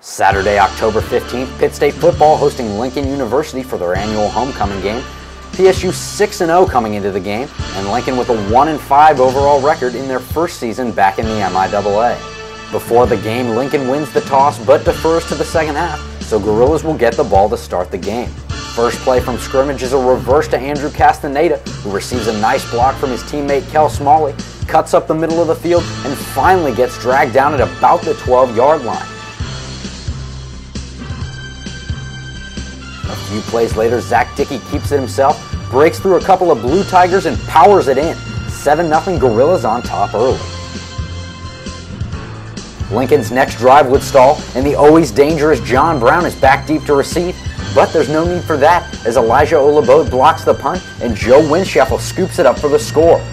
Saturday, October 15th, Pitt State football hosting Lincoln University for their annual homecoming game. PSU 6-0 coming into the game, and Lincoln with a 1-5 overall record in their first season back in the MIAA. Before the game, Lincoln wins the toss but defers to the second half, so Gorillas will get the ball to start the game. First play from scrimmage is a reverse to Andrew Castaneda, who receives a nice block from his teammate Kel Smalley, cuts up the middle of the field, and finally gets dragged down at about the 12-yard line. A few plays later, Zach Dickey keeps it himself, breaks through a couple of Blue Tigers, and powers it in. 7-0 Gorillas on top early. Lincoln's next drive would stall, and the always dangerous John Brown is back deep to receive, but there's no need for that as Elijah Olabo blocks the punt and Joe Wincheffel scoops it up for the score.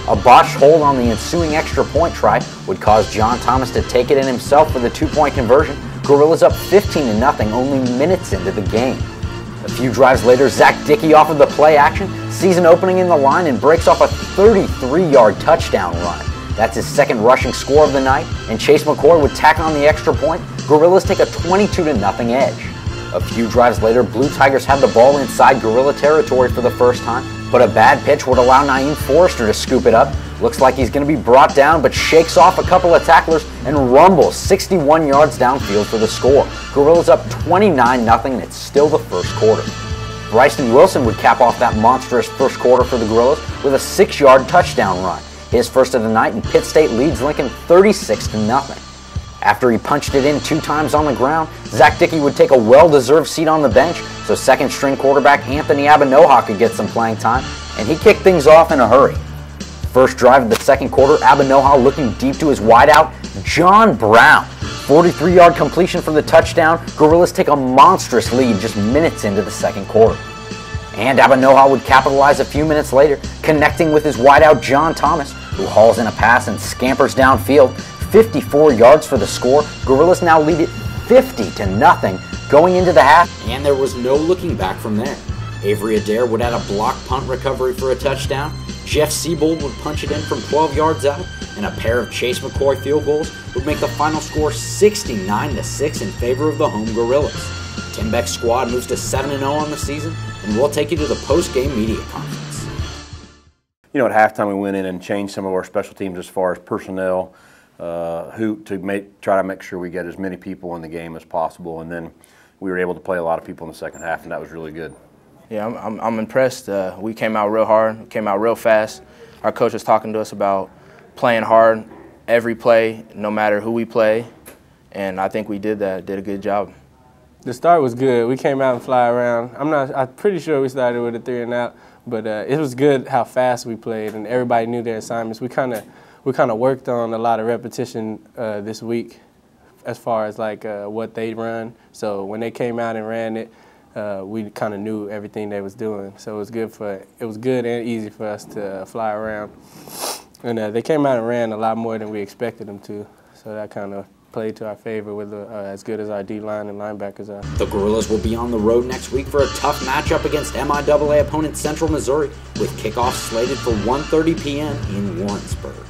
A botched hold on the ensuing extra point try would cause John Thomas to take it in himself for the two-point conversion. Gorillas up 15-0 only minutes into the game. A few drives later, Zach Dickey offered the play action, sees an opening in the line, and breaks off a 33-yard touchdown run. That's his second rushing score of the night, and Chase McCoy would tack on the extra point. Gorillas take a 22-0 edge. A few drives later, Blue Tigers had the ball inside Gorilla territory for the first time, but a bad pitch would allow Naeem Forrester to scoop it up. Looks like he's going to be brought down, but shakes off a couple of tacklers and rumbles 61 yards downfield for the score. Gorillas up 29-0, and it's still the first quarter. Bryson Wilson would cap off that monstrous first quarter for the Gorillas with a 6-yard touchdown run. His first of the night, and Pitt State leads Lincoln 36-0. After he punched it in 2 times on the ground, Zach Dickey would take a well-deserved seat on the bench, so second-string quarterback Anthony Abanoha could get some playing time, and he kicked things off in a hurry. First drive of the second quarter, Abanoha looking deep to his wideout, John Brown. 43-yard completion for the touchdown. Gorillas take a monstrous lead just minutes into the second quarter. And Abanoha would capitalize a few minutes later, connecting with his wideout John Thomas, who hauls in a pass and scampers downfield. 54 yards for the score. Gorillas now lead it 50-0 going into the half, and there was no looking back from there. Avery Adair would add a block punt recovery for a touchdown. Jeff Seybold would punch it in from 12 yards out, and a pair of Chase McCoy field goals would make the final score 69-6 in favor of the home Gorillas. Tim Beck's squad moves to 7-0 on the season, and we'll take you to the post-game media conference. You know, at halftime we went in and changed some of our special teams as far as personnel, try to make sure we get as many people in the game as possible, and then we were able to play a lot of people in the second half, and that was really good. Yeah, I'm impressed. We came out real hard, came out real fast. Our coach was talking to us about playing hard every play, no matter who we play, and I think we did that, did a good job. The start was good. We came out and fly around. I'm pretty sure we started with a 3-and-out, but it was good how fast we played, and everybody knew their assignments. We kind of worked on a lot of repetition this week as far as like what they run. So when they came out and ran it, we kind of knew everything they was doing. So it was good and easy for us to fly around. And they came out and ran a lot more than we expected them to. So that kind of played to our favor with as good as our D-line and linebackers are. The Gorillas will be on the road next week for a tough matchup against MIAA opponent Central Missouri, with kickoff slated for 1:30 p.m. in Warrensburg.